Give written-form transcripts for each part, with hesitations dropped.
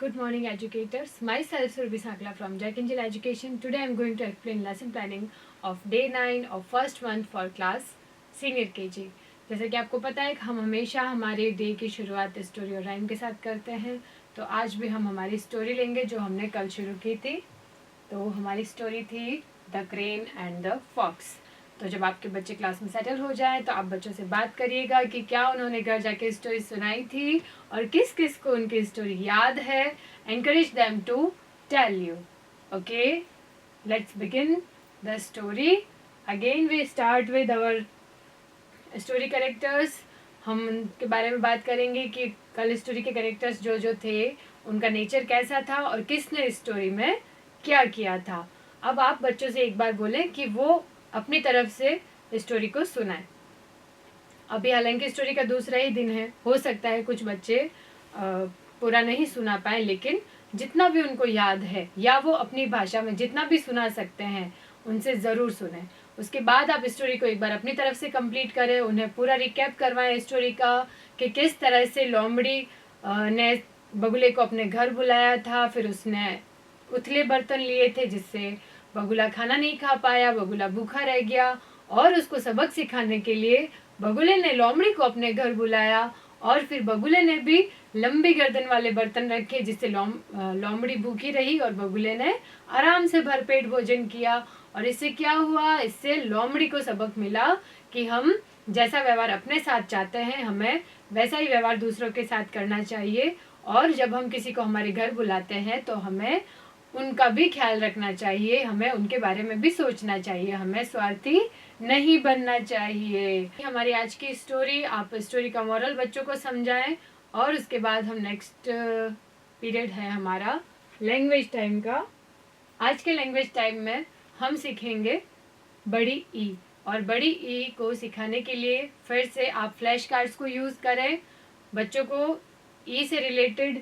Good morning, educators. Myself, Surbi Sakla from Jack Angel Education. Today I am going to explain lesson planning of day 9 of first month for class senior KG. जैसे कि आपको पता है कि हम हमेशा हमारे डे की शुरुआत स्टोरी और राइम के साथ करते हैं, तो आज भी हम हमारी स्टोरी लेंगे जो हमने कल शुरू की थी। तो हमारी स्टोरी थी the crane and the fox. तो जब आपके बच्चे क्लास में सेटल हो जाएं तो आप बच्चों से बात करिएगा कि क्या उन्होंने घर जाके स्टोरी सुनाई थी और किस किस को उनकी स्टोरी याद है। Encourage them to tell you. Okay, let's begin the story. Again we start with our story characters. हम उनके बारे में बात करेंगे कि कल स्टोरी के कैरेक्टर्स जो जो थे उनका नेचर कैसा था और किसने स्टोरी में क्या किया था। अब आप बच्चों से एक बार बोलें कि वो अपनी तरफ से स्टोरी को सुनाएं। अभी हालांकि स्टोरी का दूसरा ही दिन है, हो सकता है कुछ बच्चे पूरा नहीं सुना पाए, लेकिन जितना भी उनको याद है या वो अपनी भाषा में जितना भी सुना सकते हैं उनसे ज़रूर सुने। उसके बाद आप स्टोरी को एक बार अपनी तरफ से कंप्लीट करें, उन्हें पूरा रिकैप करवाएं स्टोरी का कि किस तरह से लोमड़ी ने बगुले को अपने घर बुलाया था, फिर उसने उथले बर्तन लिए थे जिससे बगुला खाना नहीं खा पाया, बगुला भूखा रह गया और उसको सबक सिखाने के लिए बगुले ने लोमड़ी को अपने घर बुलाया और फिर बगुले ने भी लंबी गर्दन वाले बर्तन रखे जिससे लोमड़ी भूखी रही और बगुले ने आराम से भरपेट भोजन किया। और इससे क्या हुआ, इससे लोमड़ी को सबक मिला कि हम जैसा व्यवहार अपने साथ चाहते हैं हमें वैसा ही व्यवहार दूसरों के साथ करना चाहिए, और जब हम किसी को हमारे घर बुलाते हैं तो हमें उनका भी ख्याल रखना चाहिए, हमें उनके बारे में भी सोचना चाहिए, हमें स्वार्थी नहीं बनना चाहिए। हमारी आज की स्टोरी, आप स्टोरी का मॉरल बच्चों को समझाएं और उसके बाद हम नेक्स्ट पीरियड है हमारा लैंग्वेज टाइम का। आज के लैंग्वेज टाइम में हम सीखेंगे बड़ी ई, और बड़ी ई को सिखाने के लिए फिर से आप फ्लैश कार्ड्स को यूज़ करें, बच्चों को ई से रिलेटेड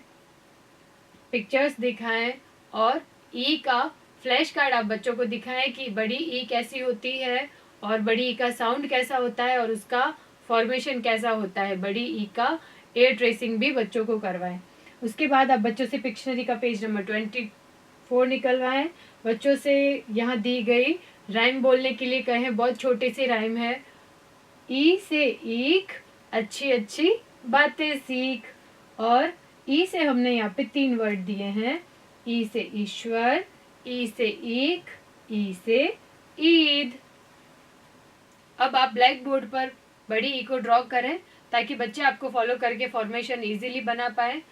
पिक्चर्स दिखाएं और ई का फ्लैश कार्ड आप बच्चों को दिखाएं कि बड़ी ई कैसी होती है और बड़ी ई का साउंड कैसा होता है और उसका फॉर्मेशन कैसा होता है। बड़ी ई का एयर ट्रेसिंग भी बच्चों को करवाएं। उसके बाद आप बच्चों से पिक्शनरी का पेज नंबर 24 निकलवाएं। बच्चों से यहाँ दी गई राइम बोलने के लिए कहें, बहुत छोटी सी राइम है। ई से ईख, अच्छी अच्छी बातें सीख। और ई से हमने यहाँ पे 3 वर्ड दिए हैं, ई से ईश्वर, ई से ईख, ई से ईद। अब आप ब्लैक बोर्ड पर बड़ी ई को ड्रॉ करें ताकि बच्चे आपको फॉलो करके फॉर्मेशन इजीली बना पाए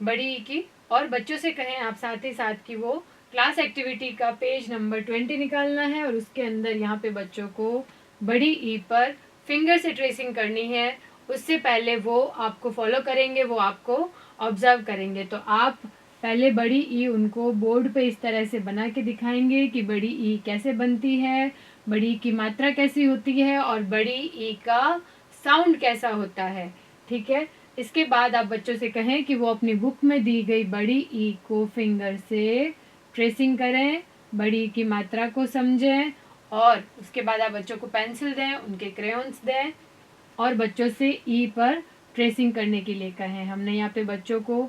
बड़ी ई की। और बच्चों से कहें आप साथ ही साथ कि वो क्लास एक्टिविटी का पेज नंबर 20 निकालना है और उसके अंदर यहाँ पे बच्चों को बड़ी ई पर फिंगर से ट्रेसिंग करनी है। उससे पहले वो आपको फॉलो करेंगे, वो आपको ऑब्जर्व करेंगे। तो आप पहले बड़ी ई उनको बोर्ड पे इस तरह से बना के दिखाएंगे कि बड़ी ई कैसे बनती है, बड़ी की मात्रा कैसी होती है और बड़ी ई का साउंड कैसा होता है। ठीक है, इसके बाद आप बच्चों से कहें कि वो अपनी बुक में दी गई बड़ी ई को फिंगर से ट्रेसिंग करें, बड़ी की मात्रा को समझें और उसके बाद आप बच्चों को पेंसिल दें, उनके क्रेयॉन्स दें और बच्चों से ई पर ट्रेसिंग करने के लिए कहें। हमने यहाँ पे बच्चों को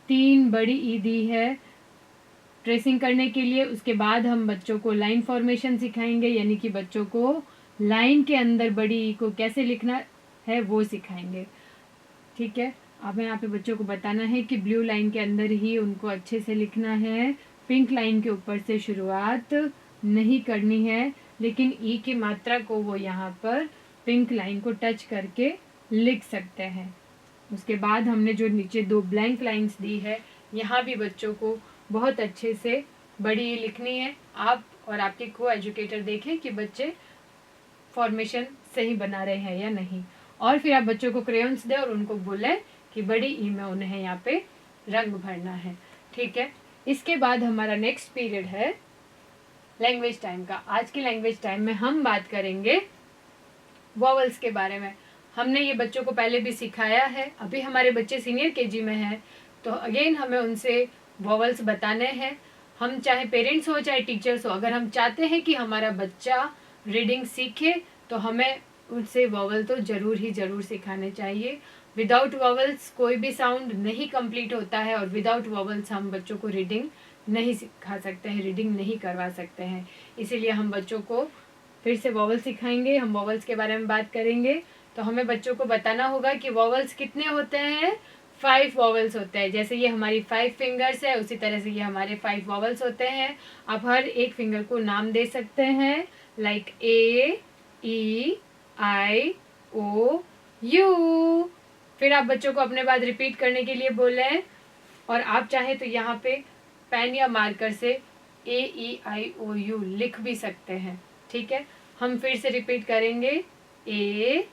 3 बड़ी ई दी है ट्रेसिंग करने के लिए। उसके बाद हम बच्चों को लाइन फॉर्मेशन सिखाएंगे, यानी कि बच्चों को लाइन के अंदर बड़ी ई को कैसे लिखना है वो सिखाएंगे। ठीक है, अब यहाँ पे बच्चों को बताना है कि ब्लू लाइन के अंदर ही उनको अच्छे से लिखना है, पिंक लाइन के ऊपर से शुरुआत नहीं करनी है, लेकिन ई की मात्रा को वो यहाँ पर पिंक लाइन को टच करके लिख सकते हैं। उसके बाद हमने जो नीचे 2 ब्लैंक लाइंस दी है, यहाँ भी बच्चों को बहुत अच्छे से बड़ी ई लिखनी है। आप और आपके को एजुकेटर देखें कि बच्चे फॉर्मेशन सही बना रहे हैं या नहीं, और फिर आप बच्चों को क्रेयॉन्स दें और उनको बोलें कि बड़ी ई में उन्हें यहाँ पे रंग भरना है। ठीक है, इसके बाद हमारा नेक्स्ट पीरियड है लैंग्वेज टाइम का। आज के लैंग्वेज टाइम में हम बात करेंगे वॉवल्स के बारे में। हमने ये बच्चों को पहले भी सिखाया है, अभी हमारे बच्चे सीनियर केजी में हैं तो अगेन हमें उनसे वॉवल्स बताने हैं। हम चाहे पेरेंट्स हो चाहे टीचर्स हो, अगर हम चाहते हैं कि हमारा बच्चा रीडिंग सीखे तो हमें उनसे वॉवल तो ज़रूर ही ज़रूर सिखाने चाहिए। विदाउट वॉवल्स कोई भी साउंड नहीं कंप्लीट होता है, और विदाउट वॉवल्स हम बच्चों को रीडिंग नहीं सिखा सकते हैं, रीडिंग नहीं करवा सकते हैं। इसीलिए हम बच्चों को फिर से वॉवल सिखाएंगे, हम वॉवल्स के बारे में बात करेंगे। तो हमें बच्चों को बताना होगा कि वॉवल्स कितने होते हैं। 5 वॉवल्स होते हैं। जैसे ये हमारी 5 फिंगर्स है, उसी तरह से ये हमारे 5 वॉवल्स होते हैं। आप हर एक फिंगर को नाम दे सकते हैं, like a, E, I, O, you. फिर आप बच्चों को अपने बात रिपीट करने के लिए बोलें, और आप चाहे तो यहाँ पे पेन या मार्कर से ए, ई, आई, ओ, यू लिख भी सकते हैं। ठीक है, हम फिर से रिपीट करेंगे, ए,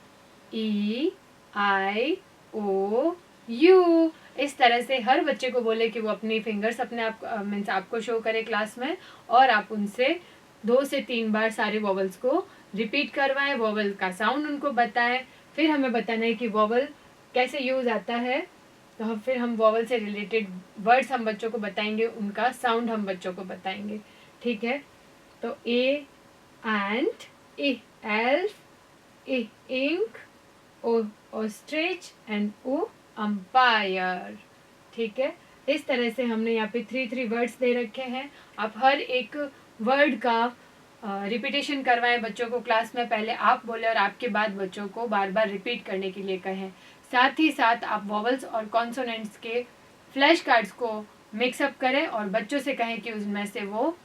ई, आई, ओ, यू। इस तरह से हर बच्चे को बोले कि वो अपनी फिंगर्स अपने आप मीन्स आपको शो करे क्लास में, और आप उनसे 2 से 3 बार सारे वॉवल्स को रिपीट करवाएं, वॉवल का साउंड उनको बताएं। फिर हमें बताना है कि वॉवल कैसे यूज आता है। तो फिर हम वॉवल से रिलेटेड वर्ड्स हम बच्चों को बताएंगे, उनका साउंड हम बच्चों को बताएंगे। ठीक है, तो A ant, A elf, A ink, O ostrich and O umpire. ठीक है, इस तरह से हमने यहाँ पे 3 वर्ड्स दे रखे हैं। आप हर एक वर्ड का रिपीटेशन करवाएं बच्चों को क्लास में। पहले आप बोले और आपके बाद बच्चों को बार बार रिपीट करने के लिए कहें। साथ ही साथ आप वॉवल्स और कॉन्सोनेंट्स के फ्लैश कार्ड्स को मिक्सअप करें और बच्चों से कहें कि उसमें से वो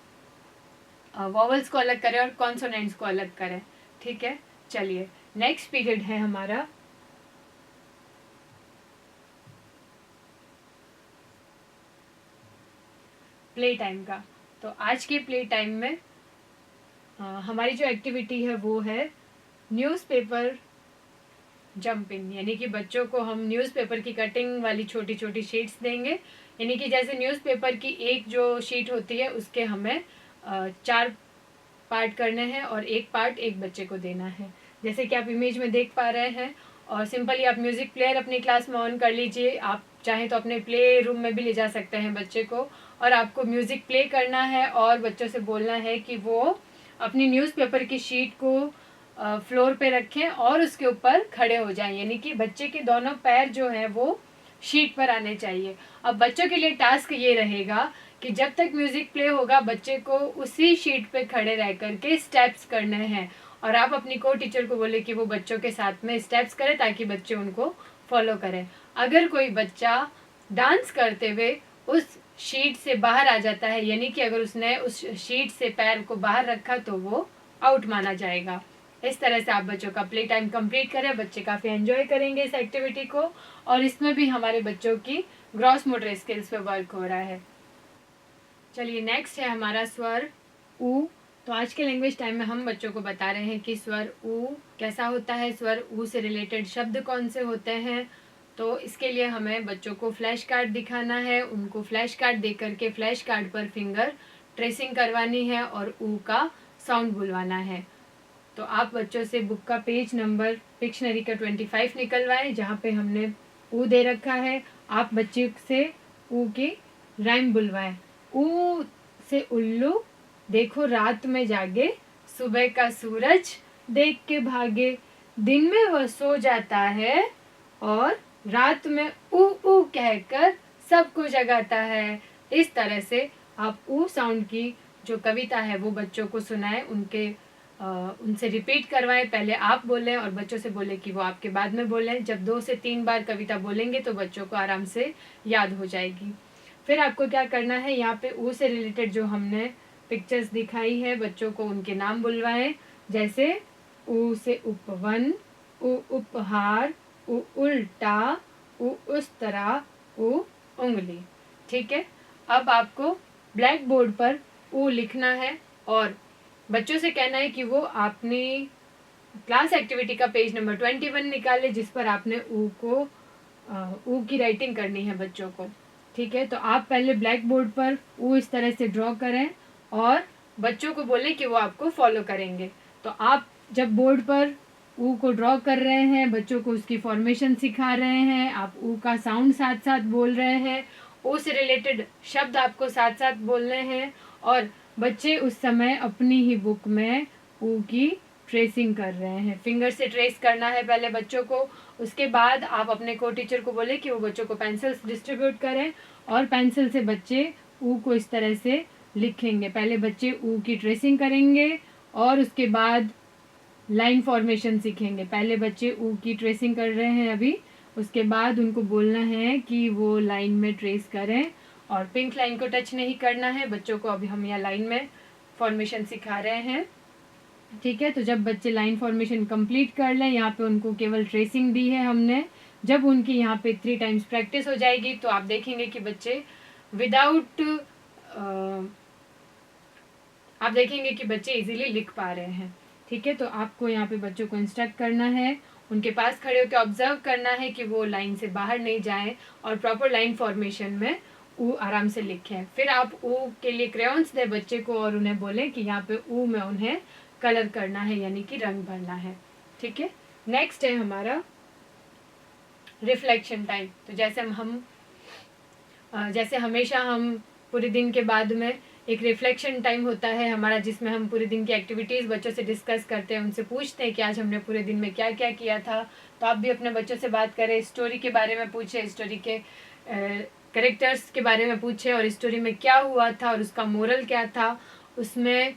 वॉवल्स को अलग करें और कॉन्सोनेंट्स को अलग करें। ठीक है, चलिए नेक्स्ट पीरियड है हमारा प्ले टाइम का। तो आज के प्ले टाइम में हमारी जो एक्टिविटी है वो है न्यूज़पेपर जंपिंग, यानी कि बच्चों को हम न्यूज़पेपर की कटिंग वाली छोटी छोटी शीट्स देंगे। यानी कि जैसे न्यूज़पेपर की एक जो शीट होती है उसके हमें 4 पार्ट करने हैं और एक पार्ट एक बच्चे को देना है, जैसे कि आप इमेज में देख पा रहे हैं। और सिंपली आप म्यूज़िक प्लेयर अपनी क्लास में ऑन कर लीजिए। आप चाहे तो अपने प्ले रूम में भी ले जा सकते हैं बच्चे को, और आपको म्यूज़िक प्ले करना है और बच्चों से बोलना है कि वो अपनी न्यूज़पेपर की शीट को फ्लोर पे रखें और उसके ऊपर खड़े हो जाएं, यानी कि बच्चे के दोनों पैर जो हैं वो शीट पर आने चाहिए। अब बच्चों के लिए टास्क ये रहेगा कि जब तक म्यूजिक प्ले होगा बच्चे को उसी शीट पे खड़े रह करके स्टेप्स करने हैं, और आप अपनी को टीचर को बोले कि वो बच्चों के साथ में स्टेप्स करें ताकि बच्चे उनको फॉलो करें। अगर कोई बच्चा डांस करते हुए उस शीट से बाहर आ जाता है, यानी कि अगर उसने उस शीट से पैर को बाहर रखा तो वो आउट माना जाएगा। इस तरह से आप बच्चों का प्ले टाइम कंप्लीट करें। बच्चे काफ़ी एंजॉय करेंगे इस एक्टिविटी को, और इसमें भी हमारे बच्चों की ग्रॉस मोटर स्किल्स पे वर्क हो रहा है। चलिए नेक्स्ट है हमारा स्वर ऊ। तो आज के लैंग्वेज टाइम में हम बच्चों को बता रहे हैं कि स्वर ऊ कैसा होता है, स्वर ऊ से रिलेटेड शब्द कौन से होते हैं। तो इसके लिए हमें बच्चों को फ्लैश कार्ड दिखाना है, उनको फ्लैश कार्ड दे करके फ्लैश कार्ड पर फिंगर ट्रेसिंग करवानी है और ऊ का साउंड बुलवाना है। तो आप बच्चों से बुक का पेज नंबर डिक्शनरी का 25 निकलवाएं, जहाँ पे हमने ऊ दे रखा है। आप बच्चे से ऊ की राइम बुलवाएं। ऊ से उल्लू देखो रात में जागे, सुबह का सूरज देख के भागे, दिन में वह सो जाता है और रात में ऊ ऊ कहकर सबको जगाता है। इस तरह से आप ऊ साउंड की जो कविता है वो बच्चों को सुनाएं, उनसे रिपीट करवाएं। पहले आप बोलें और बच्चों से बोलें कि वो आपके बाद में बोलें। जब 2 से 3 बार कविता बोलेंगे तो बच्चों को आराम से याद हो जाएगी। फिर आपको क्या करना है, यहाँ पे ऊ से रिलेटेड जो हमने पिक्चर्स दिखाई है बच्चों को उनके नाम बुलवाएं। जैसे ऊ से उपवन, ऊ उपहार, ऊ उल्टा, ऊ उस तरह, ऊ उंगली। ठीक है, अब आपको ब्लैक बोर्ड पर ऊ लिखना है और बच्चों से कहना है कि वो अपनी क्लास एक्टिविटी का पेज नंबर 21 निकाले, जिस पर आपने ऊ की राइटिंग करनी है बच्चों को। ठीक है, तो आप पहले ब्लैक बोर्ड पर ऊ इस तरह से ड्रॉ करें और बच्चों को बोलें कि वो आपको फॉलो करेंगे। तो आप जब बोर्ड पर ऊ को ड्रॉ कर रहे हैं, बच्चों को उसकी फॉर्मेशन सिखा रहे हैं, आप ऊ का साउंड साथ साथ बोल रहे हैं, ऊ से रिलेटेड शब्द आपको साथ साथ बोलने हैं, और बच्चे उस समय अपनी ही बुक में ऊ की ट्रेसिंग कर रहे हैं। फिंगर से ट्रेस करना है पहले बच्चों को, उसके बाद आप अपने को टीचर को बोले कि वो बच्चों को पेंसिल्स डिस्ट्रीब्यूट करें और पेंसिल से बच्चे ऊ को इस तरह से लिखेंगे। पहले बच्चे ऊ की ट्रेसिंग करेंगे और उसके बाद लाइन फॉर्मेशन सीखेंगे। पहले बच्चे ऊ की ट्रेसिंग कर रहे हैं अभी, उसके बाद उनको बोलना है कि वो लाइन में ट्रेस करें और पिंक लाइन को टच नहीं करना है बच्चों को। अभी हम यहाँ लाइन में फॉर्मेशन सिखा रहे हैं, ठीक है। तो जब बच्चे लाइन फॉर्मेशन कंप्लीट कर लें, यहाँ पे उनको केवल ट्रेसिंग दी है हमने, जब उनकी यहाँ पे 3 टाइम्स प्रैक्टिस हो जाएगी तो आप देखेंगे कि बच्चे विदाउट आप देखेंगे कि बच्चे इजीली लिख पा रहे हैं, ठीक है। तो आपको यहाँ पे बच्चों को इंस्ट्रक्ट करना है, उनके पास खड़े होकर ऑब्जर्व करना है कि वो लाइन से बाहर नहीं जाएं और प्रॉपर लाइन फॉर्मेशन में ऊ आराम से लिखें। फिर आप ऊ के लिए क्रेयॉन्स दें बच्चे को और उन्हें बोलें कि यहाँ पे ऊ में उन्हें कलर करना है, यानी कि रंग भरना है, ठीक है। नेक्स्ट है हमारा रिफ्लेक्शन टाइम। तो जैसे हमेशा हम पूरे दिन के बाद में एक रिफ्लेक्शन टाइम होता है हमारा, जिसमें हम पूरे दिन की एक्टिविटीज़ बच्चों से डिस्कस करते हैं, उनसे पूछते हैं कि आज हमने पूरे दिन में क्या क्या किया था। तो आप भी अपने बच्चों से बात करें, स्टोरी के बारे में पूछें, स्टोरी के कैरेक्टर्स के बारे में पूछें और स्टोरी में क्या हुआ था और उसका मोरल क्या था, उसमें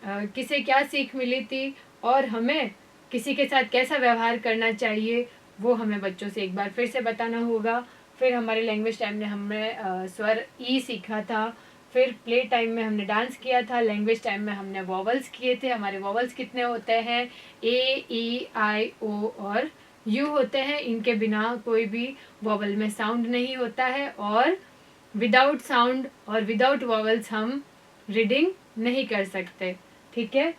किसे क्या सीख मिली थी और हमें किसी के साथ कैसा व्यवहार करना चाहिए, वो हमें बच्चों से एक बार फिर से बताना होगा। फिर हमारे लैंग्वेज टाइम में हमने स्वर ई सीखा था। फिर प्ले टाइम में हमने डांस किया था। लैंग्वेज टाइम में हमने वॉवल्स किए थे। हमारे वॉवल्स कितने होते हैं? ए, ई, आई, ओ और यू होते हैं। इनके बिना कोई भी वॉवल में साउंड नहीं होता है और विदाउट साउंड और विदाउट वॉवल्स हम रीडिंग नहीं कर सकते, ठीक है।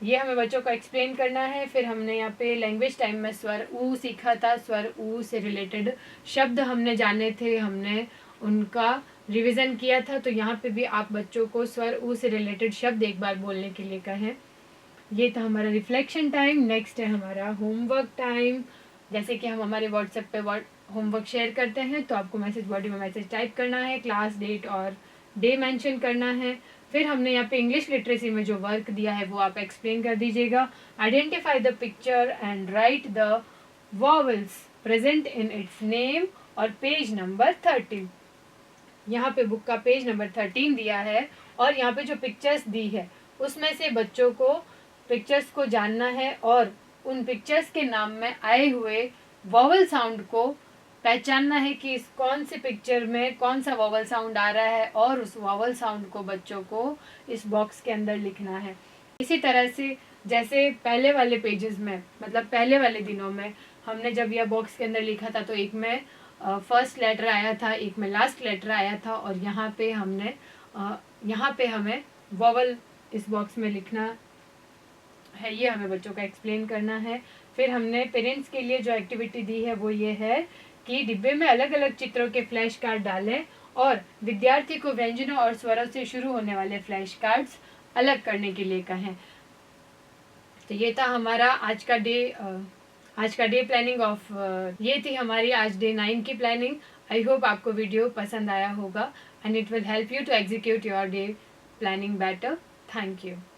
ये हमें बच्चों को एक्सप्लेन करना है। फिर हमने यहाँ पे लैंग्वेज टाइम में स्वर ऊ सीखा था। स्वर ऊ से रिलेटेड शब्द हमने जाने थे, हमने उनका रिवीजन किया था। तो यहाँ पे भी आप बच्चों को स्वर ऊ से रिलेटेड शब्द एक बार बोलने के लिए कहें। ये था हमारा रिफ्लेक्शन टाइम। नेक्स्ट है हमारा होमवर्क टाइम। जैसे कि हम हमारे व्हाट्सएप पे होमवर्क शेयर करते हैं, तो आपको मैसेज बॉडी में मैसेज टाइप करना है, क्लास डेट और डे मेंशन करना है। फिर हमने यहाँ पे इंग्लिश लिटरेसी में जो वर्क दिया है वो आप एक्सप्लेन कर दीजिएगा। Identify the picture and right the vowels present in its name और पेज नंबर 13। यहाँ पे बुक का पेज नंबर 13 दिया है और यहाँ पे जो पिक्चर्स दी है उसमें से बच्चों को पिक्चर्स को जानना है और उन पिक्चर्स के नाम में आए हुए वॉवल साउंड को पहचानना है कि इस कौन से पिक्चर में कौन सा वॉवल साउंड आ रहा है और उस वॉवल साउंड को बच्चों को इस बॉक्स के अंदर लिखना है। इसी तरह से जैसे पहले वाले पेजेस में, मतलब पहले वाले दिनों में हमने जब यह बॉक्स के अंदर लिखा था तो एक में फर्स्ट लेटर आया था, एक में लास्ट लेटर आया था और यहाँ पे हमें वॉवल इस बॉक्स में लिखना है। ये हमें बच्चों का एक्सप्लेन करना है। फिर हमने पेरेंट्स के लिए जो एक्टिविटी दी है वो ये है कि डिब्बे में अलग अलग चित्रों के फ्लैश कार्ड डालें और विद्यार्थी को व्यंजनों और स्वरों से शुरू होने वाले फ्लैश कार्ड्स अलग करने के लिए कहें। तो ये था हमारा आज का डे प्लानिंग ऑफ ये थी हमारी आज डे 9 की प्लानिंग। आई होप आपको वीडियो पसंद आया होगा and it will help you to execute your day planning better. Thank you.